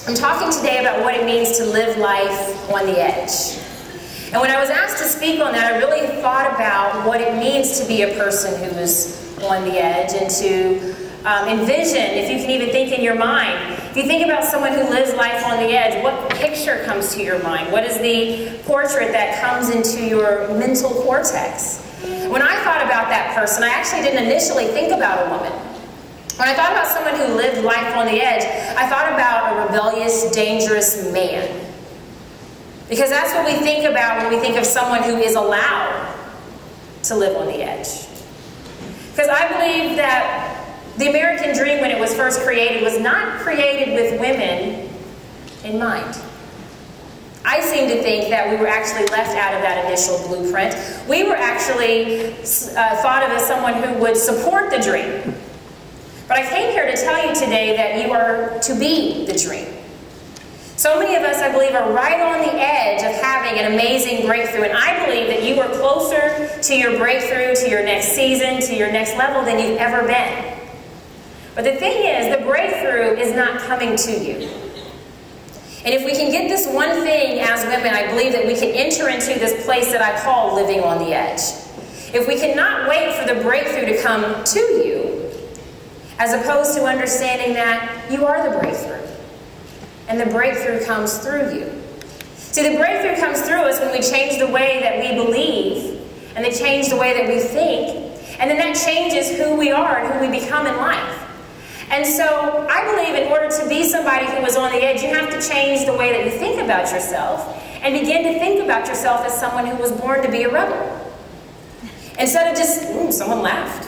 I'm talking today about what it means to live life on the edge. And when I was asked to speak on that, I really thought about what it means to be a person who is on the edge, and to envision, if you can even think in your mind, if you think about someone who lives life on the edge, what picture comes to your mind? What is the portrait that comes into your mental cortex? When I thought about that person, I actually didn't initially think about a woman. When I thought about someone who lived life on the edge, I thought about a rebellious, dangerous man. Because that's what we think about when we think of someone who is allowed to live on the edge. Because I believe that the American dream, when it was first created, was not created with women in mind. I seem to think that we were actually left out of that initial blueprint. We were actually thought of as someone who would support the dream. But I came here to tell you today that you are to be the dream. So many of us, I believe, are right on the edge of having an amazing breakthrough, and I believe that you are closer to your breakthrough, to your next season, to your next level than you've ever been. But the thing is, the breakthrough is not coming to you. And if we can get this one thing as women, I believe that we can enter into this place that I call living on the edge. If we cannot wait for the breakthrough to come to you, as opposed to understanding that you are the breakthrough, and the breakthrough comes through you. See, the breakthrough comes through us when we change the way that we believe, and they change the way that we think, and then that changes who we are and who we become in life. And so I believe in order to be somebody who is on the edge, you have to change the way that you think about yourself and begin to think about yourself as someone who was born to be a rebel. Instead of just, ooh, someone laughed.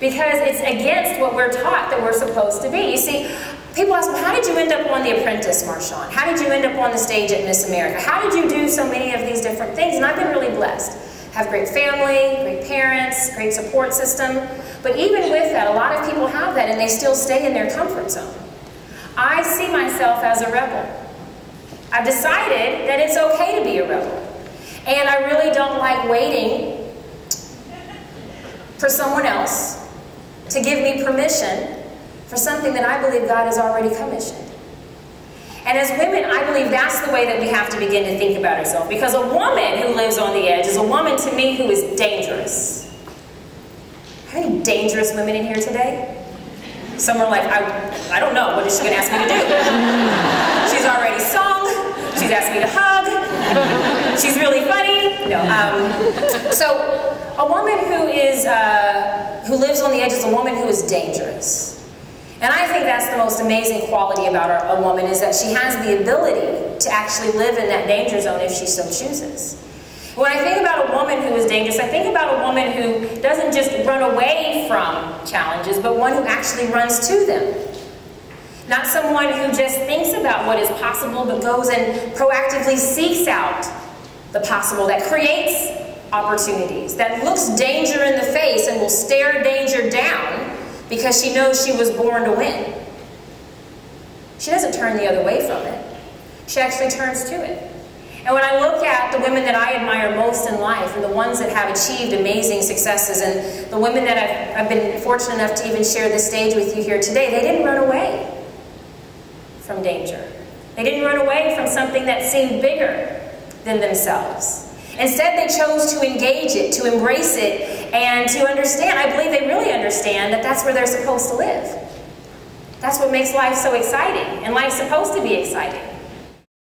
Because it's against what we're taught that we're supposed to be. You see, people ask, well, how did you end up on The Apprentice, Marshawn? How did you end up on the stage at Miss America? How did you do so many of these different things? And I've been really blessed. Have great family, great parents, great support system. But even with that, a lot of people have that and they still stay in their comfort zone. I see myself as a rebel. I've decided that it's okay to be a rebel. And I really don't like waiting for someone else to give me permission for something that I believe God has already commissioned. And as women, I believe that's the way that we have to begin to think about ourselves. Because a woman who lives on the edge is a woman, to me, who is dangerous. Are there any dangerous women in here today? Some are like, I don't know, what is she going to ask me to do? She's already sung, she's asked me to hug, she's really funny. No. So a woman who lives on the edge is a woman who is dangerous. And I think that's the most amazing quality about a woman, is that she has the ability to actually live in that danger zone if she so chooses. When I think about a woman who is dangerous, I think about a woman who doesn't just run away from challenges, but one who actually runs to them. Not someone who just thinks about what is possible, but goes and proactively seeks out the possible, that creates opportunities, that looks danger in the face and will stare danger down, because she knows she was born to win. She doesn't turn the other way from it. She actually turns to it. And when I look at the women that I admire most in life, and the ones that have achieved amazing successes, and the women that I've been fortunate enough to even share this stage with you here today, they didn't run away from danger. They didn't run away from something that seemed bigger than themselves. Instead, they chose to engage it, to embrace it, and to understand. I believe they really understand that that's where they're supposed to live. That's what makes life so exciting, and life's supposed to be exciting.